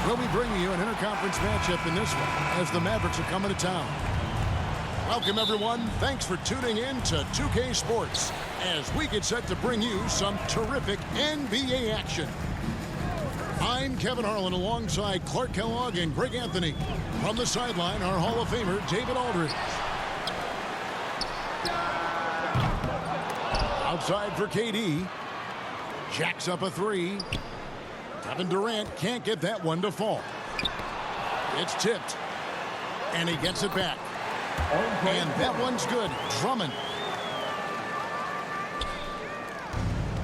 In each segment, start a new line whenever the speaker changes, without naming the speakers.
We'll be bringing you an interconference matchup in this one as the Mavericks are coming to town. Welcome, everyone. Thanks for tuning in to 2K Sports as we get set to bring you some terrific NBA action. I'm Kevin Harlan alongside Clark Kellogg and Greg Anthony. From the sideline, our Hall of Famer, David Aldridge. Outside for KD. Jacks up a three. Kevin Durant can't get that one to fall. It's tipped. And he gets it back. And that one's good. Drummond.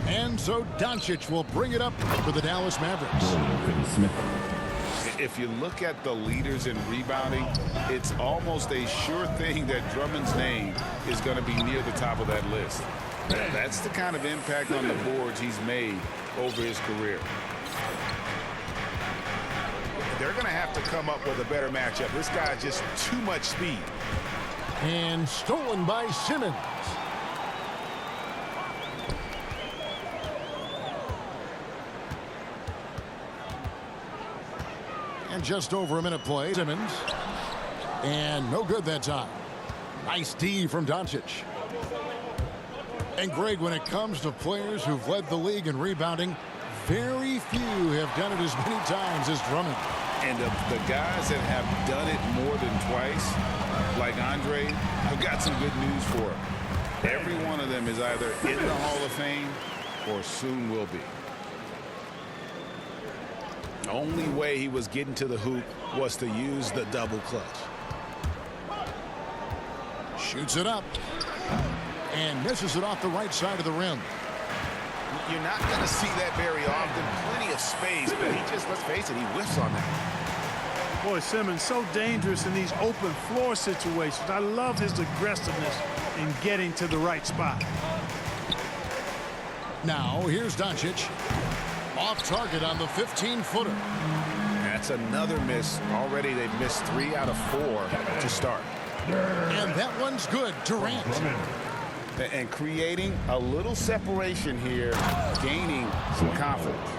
And so Doncic will bring it up for the Dallas Mavericks.
If you look at the leaders in rebounding, it's almost a sure thing that Drummond's name is going to be near the top of that list. That's the kind of impact on the boards he's made over his career. They're going to have to come up with a better matchup. This guy's just too much speed.
And stolen by Simmons. And just over a minute play, Simmons. And no good that time. Nice D from Doncic. And Greg, when it comes to players who've led the league in rebounding, very few have done it as many times as Drummond.
And the guys that have done it more than twice, like Andre, I've got some good news for him. Every one of them is either in the Hall of Fame or soon will be. The only way he was getting to the hoop was to use the double clutch.
Shoots it up. And misses it off the right side of the rim.
You're not going to see that very often. Plenty of space, but he just, let's face it, he whiffs on that.
Boy, Simmons so dangerous in these open floor situations. I love his aggressiveness in getting to the right spot.
Now, here's Doncic. Off target on the 15-footer.
That's another miss. Already they've missed 3 out of 4 to start.
And that one's good. Durant.
And creating a little separation here, gaining some confidence.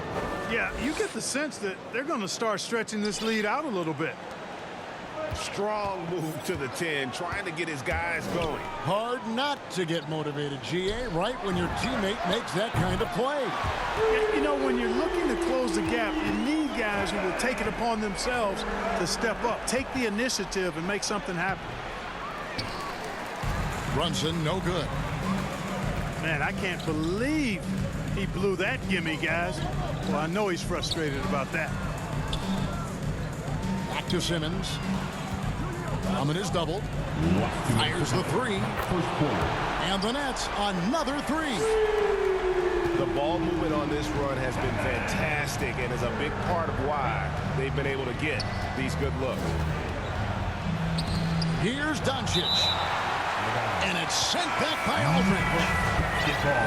Yeah, you get the sense that they're going to start stretching this lead out a little bit.
Strong move to the 10, trying to get his guys going.
Hard not to get motivated, GA, right when your teammate makes that kind of play.
Yeah, you know, when you're looking to close the gap, you need guys who will take it upon themselves to step up, take the initiative, and make something happen.
Brunson, no good.
Man, I can't believe he blew that gimme, guys. Well, I know he's frustrated about that.
Back to Simmons. Drummond is doubled. Fires the three. And the Nets, another three.
The ball movement on this run has been fantastic and is a big part of why they've been able to get these good looks.
Here's Doncic. And it's sent back by Aldridge.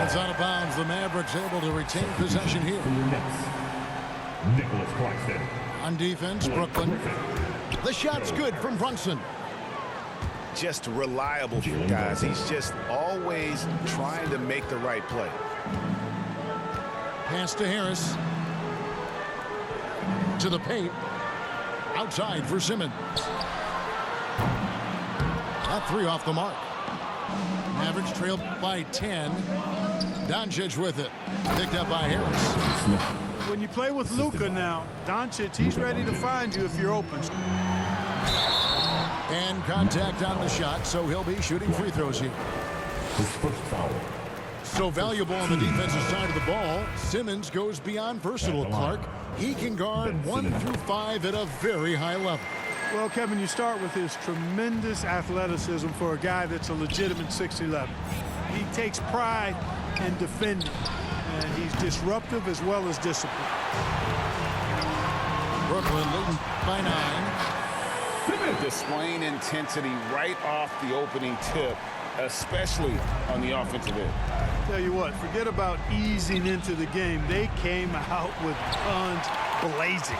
It's out of bounds. The Mavericks able to retain possession here.
Nicholas Claxton.
On defense, Brooklyn. The shot's good from Brunson.
Just reliable, guys. He's just always trying to make the right play.
Pass to Harris. To the paint. Outside for Simmons. That three off the mark. Mavericks trailed by 10. Doncic with it. Picked up by Harris.
When you play with Luka now, Doncic, he's ready to find you if you're open.
And contact on the shot, so he'll be shooting free throws here.
His first foul.
So valuable on the defensive side of the ball. Simmons goes beyond versatile, Clark. He can guard 1 through 5 at a very high level.
Well, Kevin, you start with his tremendous athleticism for a guy that's a legitimate 6'11". He takes pride in defending, and he's disruptive as well as disciplined.
Brooklyn leading by 9.
Displaying intensity right off the opening tip, especially on the offensive end.
Tell you what, forget about easing into the game. They came out with guns blazing.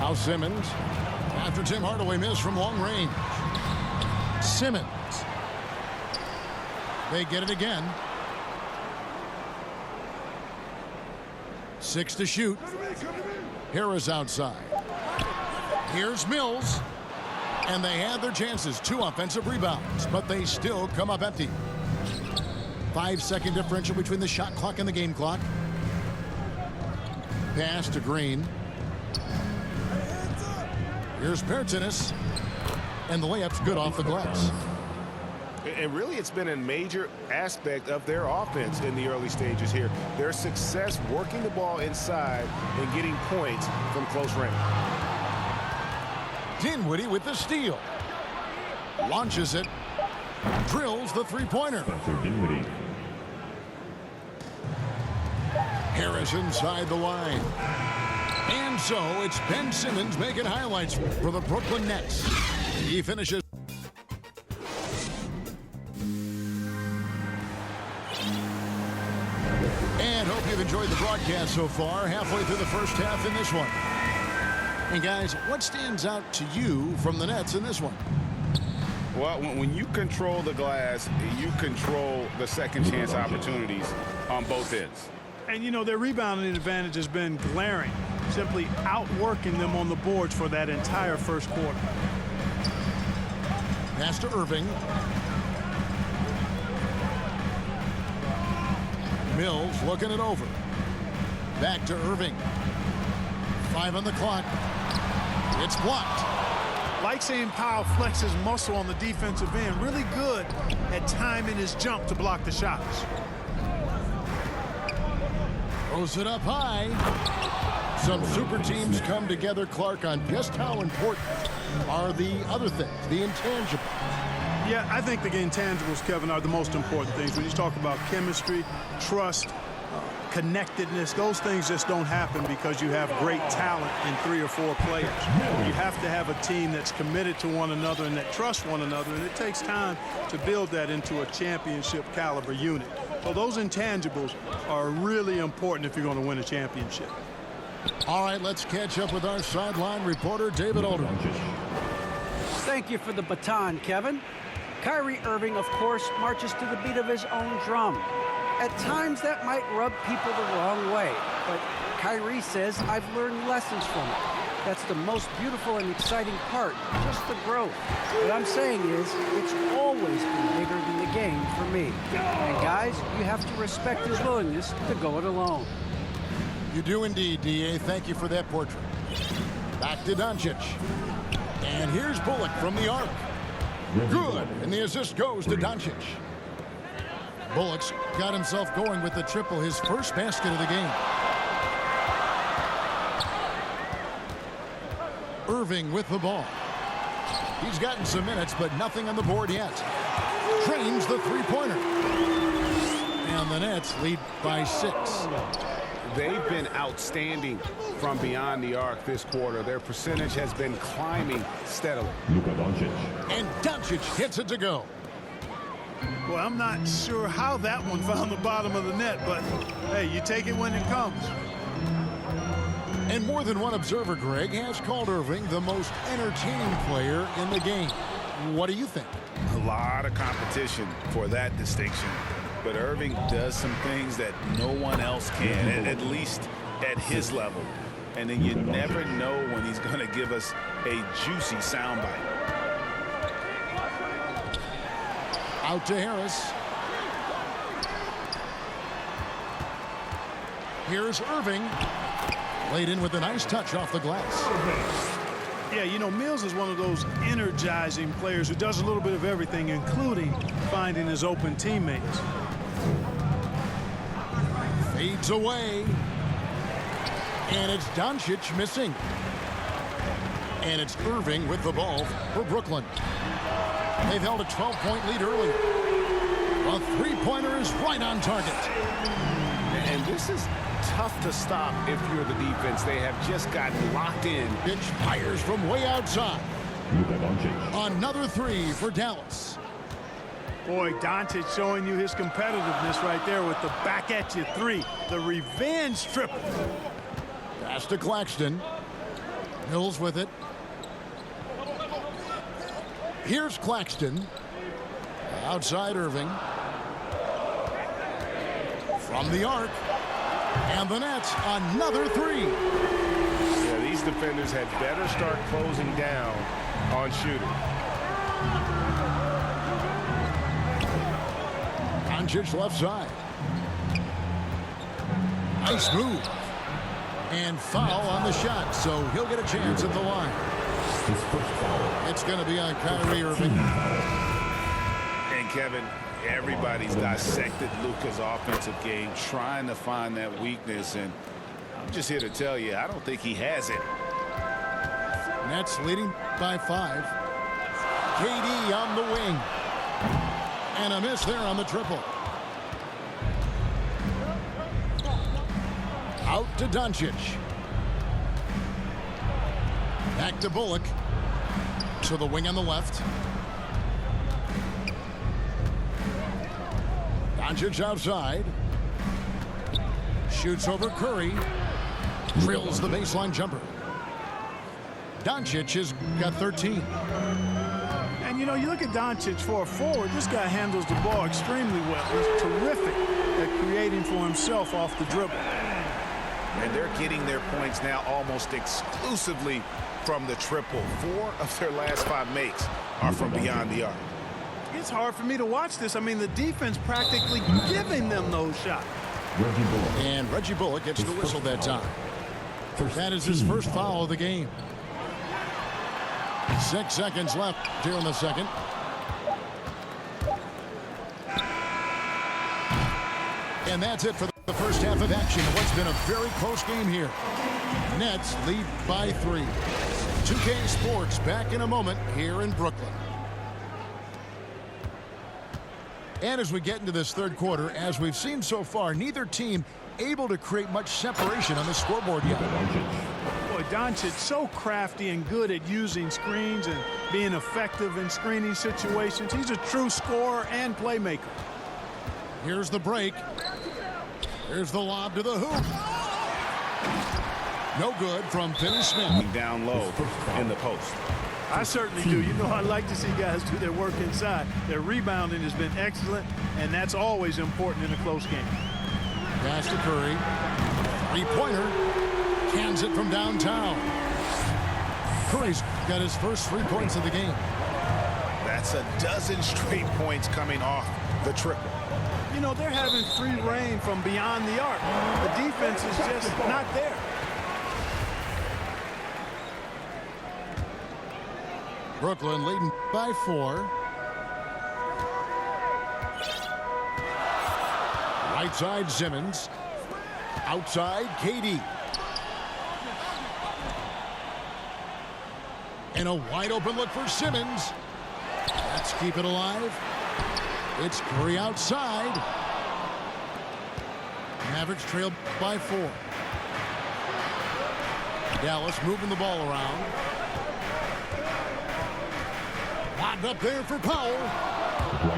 Now Simmons, after Tim Hardaway missed from long range. Simmons. They get it again. 6 to shoot. Harris outside. Here's Mills. And they had their chances. 2 offensive rebounds, but they still come up empty. 5-second differential between the shot clock and the game clock. Pass to Green. Here's Bertanis. And the layup's good off the glass.
And really, it's been a major aspect of their offense in the early stages here. Their success working the ball inside and getting points from close range.
Dinwiddie with the steal. Launches it. Drills the three-pointer.
Spencer Dinwiddie.
Harris inside the line. And so it's Ben Simmons making highlights for the Brooklyn Nets. He finishes. And hope you've enjoyed the broadcast so far. Halfway through the first half in this one. And guys, what stands out to you from the Nets in this one?
Well, when you control the glass, you control the second chance opportunities on both ends.
And, you know, their rebounding advantage has been glaring, simply outworking them on the boards for that entire first quarter.
Pass to Irving. Mills looking it over. Back to Irving. 5 on the clock. It's blocked.
Like seeing Powell flex his muscle on the defensive end. Really good at timing his jump to block the shots.
Throws it up high. Some super teams come together, Clark, on just how important are the other things, the intangibles.
Yeah, I think the intangibles, Kevin, are the most important things. When you talk about chemistry, trust, connectedness, those things just don't happen because you have great talent in 3 or 4 players. You have to have a team that's committed to one another and that trusts one another, and it takes time to build that into a championship caliber unit. So those intangibles are really important if you're going to win a championship.
All right, let's catch up with our sideline reporter, David Aldridge.
Thank you for the baton, Kevin. Kyrie Irving, of course, marches to the beat of his own drum. At times, that might rub people the wrong way, but Kyrie says, I've learned lessons from it. That's the most beautiful and exciting part, just the growth. What I'm saying is, it's always been bigger than the game for me. And guys, you have to respect his willingness to go it alone.
You do indeed, D.A. Thank you for that portrait. Back to Doncic. And here's Bullock from the arc. Good, and the assist goes to Doncic. Bullock's got himself going with the triple, his first basket of the game. Irving with the ball. He's gotten some minutes, but nothing on the board yet. Trains the three-pointer. And the Nets lead by 6.
They've been outstanding from beyond the arc this quarter. Their percentage has been climbing steadily.
Luka Doncic.
And Doncic hits it to go.
Well, I'm not sure how that one found the bottom of the net, but hey, you take it when it comes.
And more than one observer, Greg, has called Irving the most entertaining player in the game. What do you think?
A lot of competition for that distinction. But Irving does some things that no one else can, at least at his level. And then you never know when he's going to give us a juicy soundbite.
Out to Harris. Here's Irving. Laid in with a nice touch off the glass.
Yeah, you know, Mills is one of those energizing players who does a little bit of everything, including finding his open teammates.
Fades away. And it's Doncic missing. And it's Irving with the ball for Brooklyn. They've held a 12-point lead early. A three-pointer is right on target.
And this is tough to stop if you're the defense. They have just gotten locked in.
Pitch fires from way outside.
Luka Doncic.
Another 3 for Dallas.
Boy, Doncic showing you his competitiveness right there with the back-at-you 3. The revenge triple.
Pass to Claxton. Mills with it. Here's Claxton. Outside Irving. From the arc. And the Nets, another 3.
defenders had better start closing down on shooting.
Doncic left side. Nice move. And foul on the shot, so he'll get a chance at the line.
His first foul.
It's going to be on Kyrie Irving.
And Kevin, everybody's dissected Luka's offensive game, trying to find that weakness, and I'm just here to tell you, I don't think he has it.
Nets leading by 5. KD on the wing. And a miss there on the triple. Out to Doncic. Back to Bullock. To the wing on the left. Doncic outside. Shoots over Curry. Drills the baseline jumper. Doncic has got 13.
And, you know, you look at Doncic for a forward, this guy handles the ball extremely well. He's terrific at creating for himself off the dribble.
And they're getting their points now almost exclusively from the triple. 4 of their last 5 makes are from beyond the arc.
It's hard for me to watch this. I mean, the defense practically giving them those shots.
Reggie Bullock.
And Reggie Bullock gets the whistle that time. That is his first foul of the game. 6 seconds left here in the second. And that's it for the first half of action. What's been a very close game here. Nets lead by 3. 2K Sports back in a moment here in Brooklyn. And as we get into this third quarter, as we've seen so far, neither team able to create much separation on the scoreboard yet.
Boy, Doncic so crafty and good at using screens and being effective in screening situations. He's a true scorer and playmaker.
Here's the break. Here's the lob to the hoop. No good from Finney Smith.
Down low in the post.
I certainly do. You know, I like to see guys do their work inside. Their rebounding has been excellent, and that's always important in a close game.
Pass to Curry. 3-pointer. Cans it from downtown. Curry's got his first 3 points of the game.
That's a dozen straight points coming off the triple.
You know, they're having free reign from beyond the arc. The defense is just not there.
Brooklyn leading by 4. Right side Simmons. Outside KD. And a wide open look for Simmons. Let's keep it alive. It's Curry outside. Mavericks trail by 4. Dallas moving the ball around. Lobbed up there for Powell.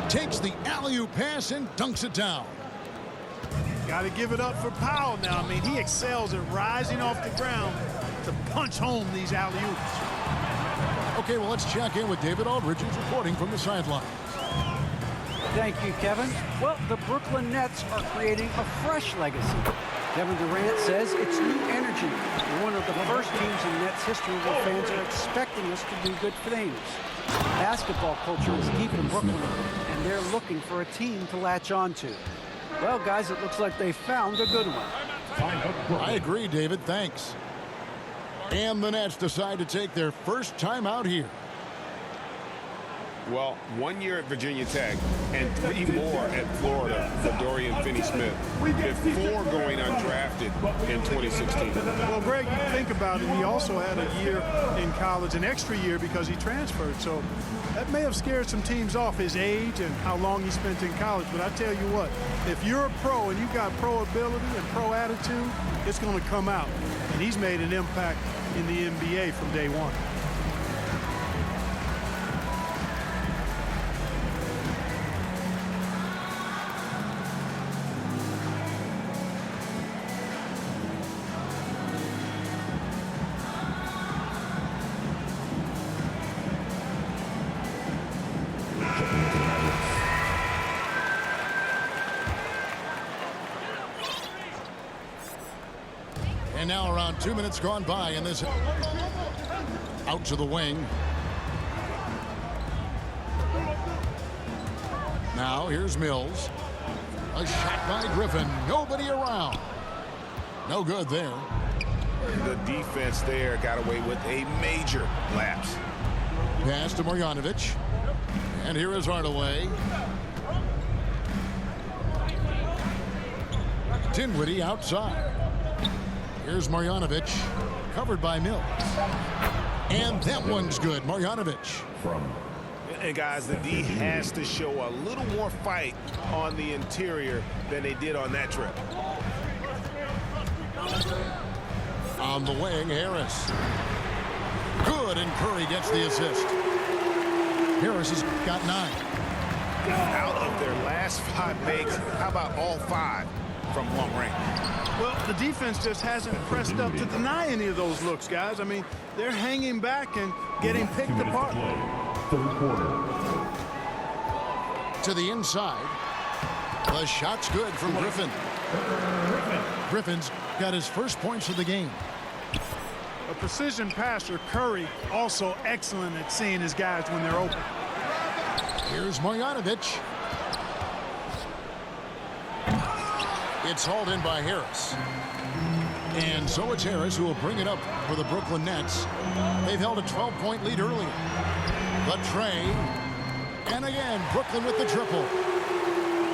Takes the alley-oop pass and dunks it down.
Got to give it up for Powell now. I mean, he excels at rising off the ground to punch home these alley-oops.
Okay, well, let's check in with David Aldridge, who's reporting from the sidelines.
Thank you, Kevin. Well, the Brooklyn Nets are creating a fresh legacy. Kevin Durant says it's new energy. We're one of the first teams in Nets history where fans are expecting us to do good things. Basketball culture is deep in Brooklyn, and they're looking for a team to latch on to. Well, guys, it looks like they found a good one.
I agree, David. Thanks. And the Nets decide to take their first time out here.
Well, 1 year at Virginia Tech and 3 more at Florida for Dorian Finney-Smith before going undrafted in 2016.
Well, Greg, you think about it, he also had a year in college, an extra year because he transferred. So that may have scared some teams off, his age and how long he spent in college. But I tell you what, if you're a pro and you've got pro ability and pro attitude, it's going to come out. And he's made an impact in the NBA from day one.
And now around 2 minutes gone by in this. Out to the wing. Now here's Mills. A shot by Griffin. Nobody around. No good there.
The defense there got away with a major lapse.
Pass to Marjanovic. And here is Hardaway. Dinwiddie outside. Here's Marjanovic. Covered by Mills. And that one's good. Marjanovic.
And guys, the D has to show a little more fight on the interior than they did on that trip.
On the wing, Harris. Good, and Curry gets the assist. Harris has got 9.
Out of their last 5 makes, how about all 5 from long range?
Well, the defense just hasn't pressed up to deny any of those looks, guys. I mean, they're hanging back and getting picked apart.
Third quarter.
To the inside. The shot's good from Griffin. Griffin's got his first points of the game.
A precision passer, Curry, also excellent at seeing his guys when they're open.
Here's Marjanovic. It's hauled in by Harris. And so it's Harris who will bring it up for the Brooklyn Nets. They've held a 12-point lead earlier. The tray. And again, Brooklyn with the triple.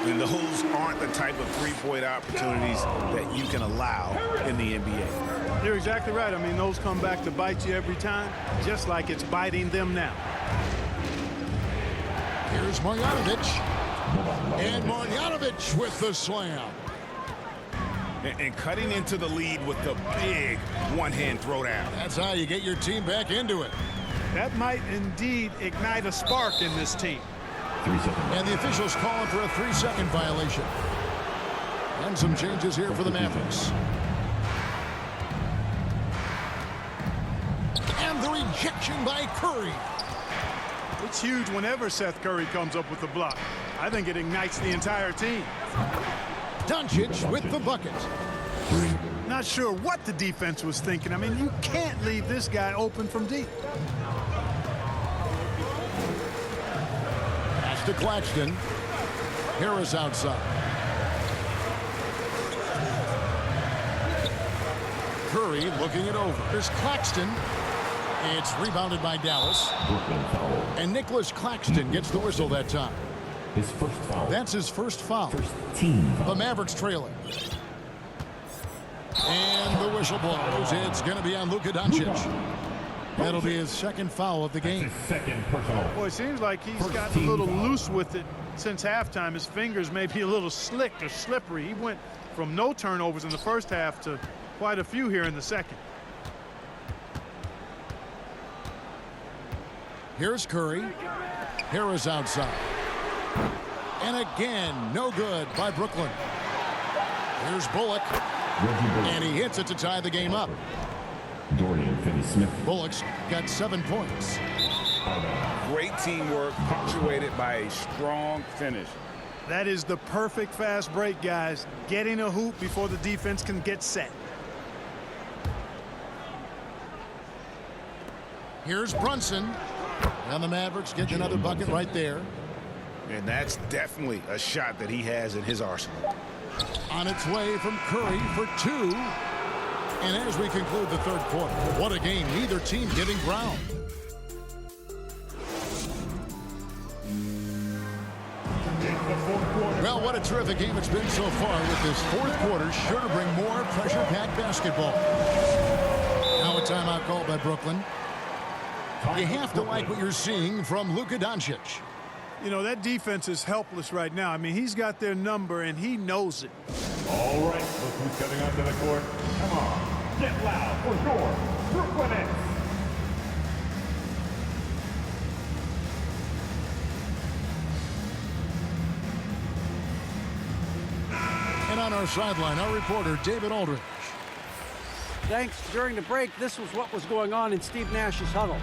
And those aren't the type of three-point opportunities that you can allow in the NBA.
You're exactly right. I mean, those come back to bite you every time, just like it's biting them now.
Here's Marjanovic. And Marjanovic with the slam.
And cutting into the lead with the big one-hand throwdown.
That's how you get your team back into it.
That might indeed ignite a spark in this team.
3 seconds.
And the officials calling for a 3-second violation. And some changes here for the Mavericks. And the rejection by Curry.
It's huge whenever Seth Curry comes up with the block. I think it ignites the entire team.
Doncic with the bucket.
Not sure what the defense was thinking. I mean, you can't leave this guy open from deep.
Pass to Claxton. Harris outside. Curry looking it over. There's Claxton. It's rebounded by Dallas.
Brooklyn foul.
And Nicholas Claxton gets the whistle that time.
His first foul.
That's his first foul.
First team foul.
The Mavericks trailing. And the whistle blows. It's going to be on Luka Doncic. That'll be his second foul of the game.
His second personal.
Boy, it seems like he's
First
gotten a
team
little
foul.
loose with it since halftime. His fingers may be a little slick or slippery. He went from no turnovers in the first half to quite a few here in the second.
Here's Curry. Harris outside. And again, no good by Brooklyn. Here's Bullock.
Reggie Bullock.
And he hits it to tie the game up.
Dorian Finney-Smith.
Bullock's got 7 points.
Great teamwork punctuated by a strong finish.
That is the perfect fast break, guys. Getting a hoop before the defense can get set.
Here's Brunson. And the Mavericks get another bucket right there.
And that's definitely a shot that he has in his arsenal.
On its way from Curry for 2. And as we conclude the third quarter, what a game. Neither team getting ground. Well, what a terrific game it's been so far with this fourth quarter. Sure to bring more pressure-packed basketball. Now a timeout called by Brooklyn. You have to like what you're seeing from Luka Doncic.
You know, that defense is helpless right now. I mean, he's got their number, and he knows it.
All right, look who's coming onto the court. Come on, get loud for your Brooklyn Nets.
And on our sideline, our reporter, David Aldridge.
Thanks. During the break, this was what was going on in Steve Nash's huddle.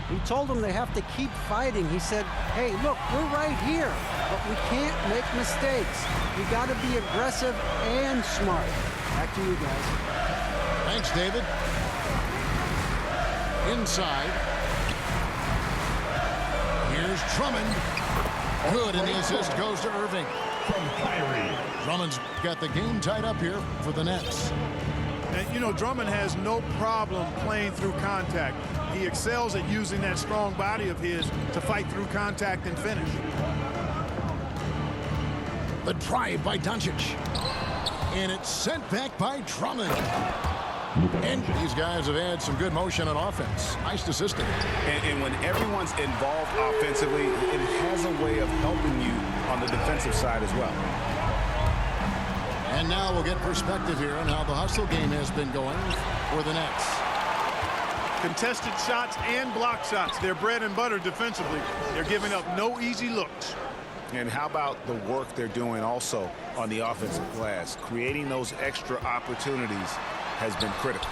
He told them they have to keep fighting. He said, hey, look, we're right here, but we can't make mistakes. We got to be aggressive and smart. Back to you guys.
It's David. Inside. Here's Drummond. Good, and the assist goes to Irving.
From Kyrie.
Drummond's got the game tied up here for the Nets.
And, you know, Drummond has no problem playing through contact. He excels at using that strong body of his to fight through contact and finish.
The drive by Doncic. And it's sent back by Drummond. And these guys have had some good motion on offense. Nice to system.
And when everyone's involved offensively, it has a way of helping you on the defensive side as well.
And now we'll get perspective here on how the hustle game has been going for the Nets.
Contested shots and block shots. They're bread and butter defensively. They're giving up no easy looks.
And how about the work they're doing also on the offensive glass? Creating those extra opportunities has been critical.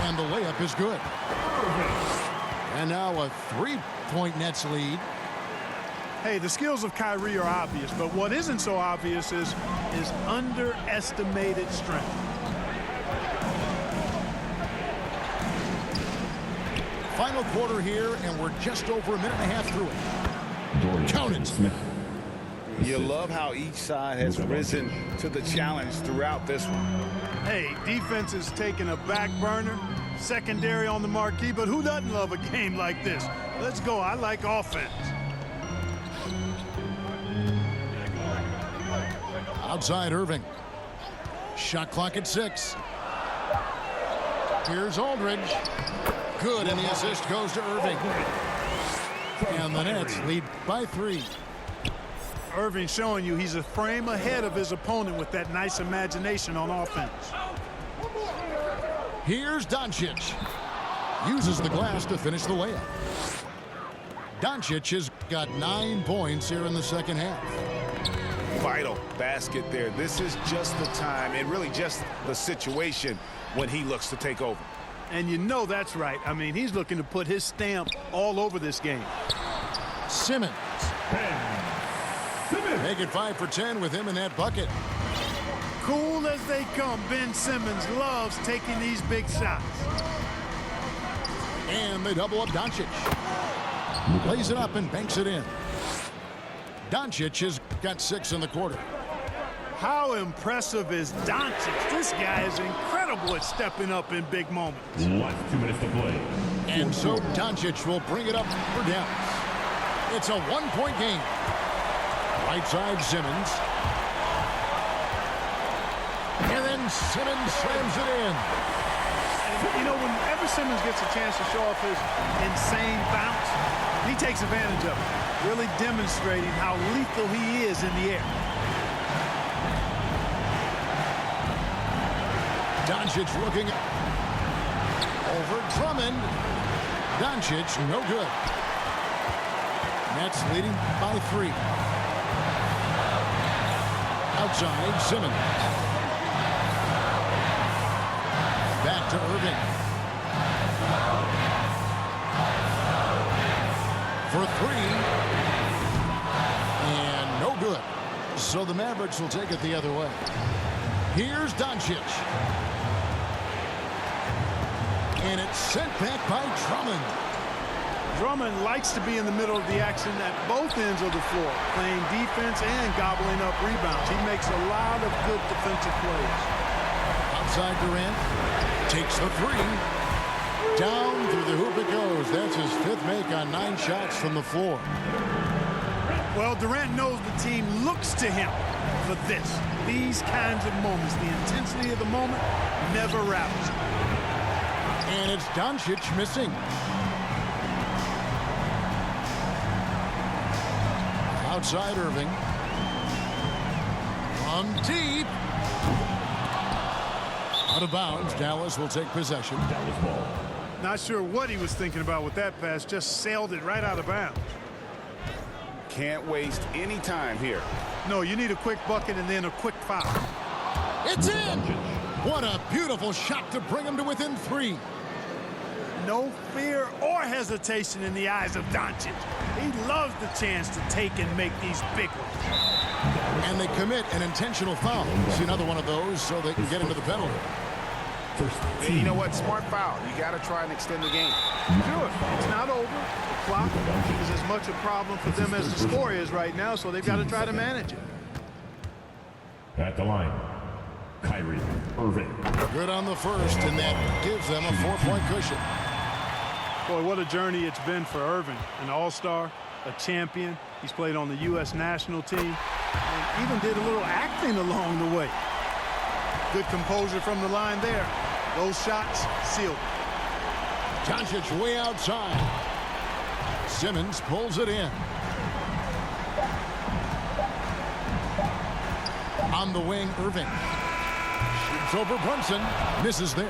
And the layup is good. And now a three-point Nets lead.
Hey, the skills of Kyrie are obvious, but what isn't so obvious is his underestimated strength.
Final quarter here, and we're just over a minute and a half through it.
Dorian
Count it.
Finney-Smith.
You love how each side has risen to the challenge throughout this one.
Hey, defense is taking a back burner, secondary on the marquee, but who doesn't love a game like this? Let's go. I like offense.
Outside Irving. Shot clock at 6. Here's Aldridge. Good, and the assist goes to Irving. And the Nets lead by 3.
Irving showing you he's a frame ahead of his opponent with that nice imagination on offense.
Here's Doncic. Uses the glass to finish the layup. Doncic has got 9 points here in the second half.
Vital basket there. This is just the time and really just the situation when he looks to take over.
And you know that's right. I mean, he's looking to put his stamp all over this game.
Simmons.
Ben Simmons.
Make it 5 for 10 with him in that bucket.
Cool as they come, Ben Simmons loves taking these big shots.
And they double up Doncic. Lays it up and banks it in. Doncic has got 6 in the quarter.
How impressive is Doncic? This guy is incredible at stepping up in big moments.
Last 2 minutes to play.
And so Doncic will bring it up for Dallas. It's a 1-point game. Right side Simmons. And then Simmons slams it in.
And, you know, whenever Simmons gets a chance to show off his insane bounce, he takes advantage of it, really demonstrating how lethal he is in the air.
Doncic looking over Drummond. Doncic, no good. Nets leading by 3. Outside, Simmons. Back to Irving. For 3. And no good. So the Mavericks will take it the other way. Here's Doncic. And it's sent back by Drummond.
Drummond likes to be in the middle of the action at both ends of the floor, playing defense and gobbling up rebounds. He makes a lot of good defensive plays.
Outside Durant. Takes the 3. Down through the hoop it goes. That's his 5th make on 9 shots from the floor.
Well, Durant knows the team looks to him for this. These kinds of moments, the intensity of the moment never rattles.
And it's Doncic missing. Outside Irving. From deep. Out of bounds. Dallas will take possession.
Dallas ball.
Not sure what he was thinking about with that pass. Just sailed it right out of bounds.
Can't waste any time here.
No, you need a quick bucket and then a quick foul.
It's in. What a beautiful shot to bring him to within 3.
No fear or hesitation in the eyes of Doncic. He loves the chance to take and make these big ones.
And they commit an intentional foul. See another one of those so they can get into the penalty.
First
And
team.
you know what? Smart foul. You got to try and extend the game.
Sure, it's not over. The clock is as much a problem for them as the score is right now, so they've got to try to manage it.
At the line, Kyrie Irving.
Good on the first, and that gives them a 4-point cushion.
Boy, what a journey it's been for Irving. An all-star, a champion. He's played on the U.S. national team and even did a little acting along the way. Good composure from the line there. Those shots sealed.
Doncic way outside. Simmons pulls it in. On the wing, Irving. Shoots over Brunson. Misses there.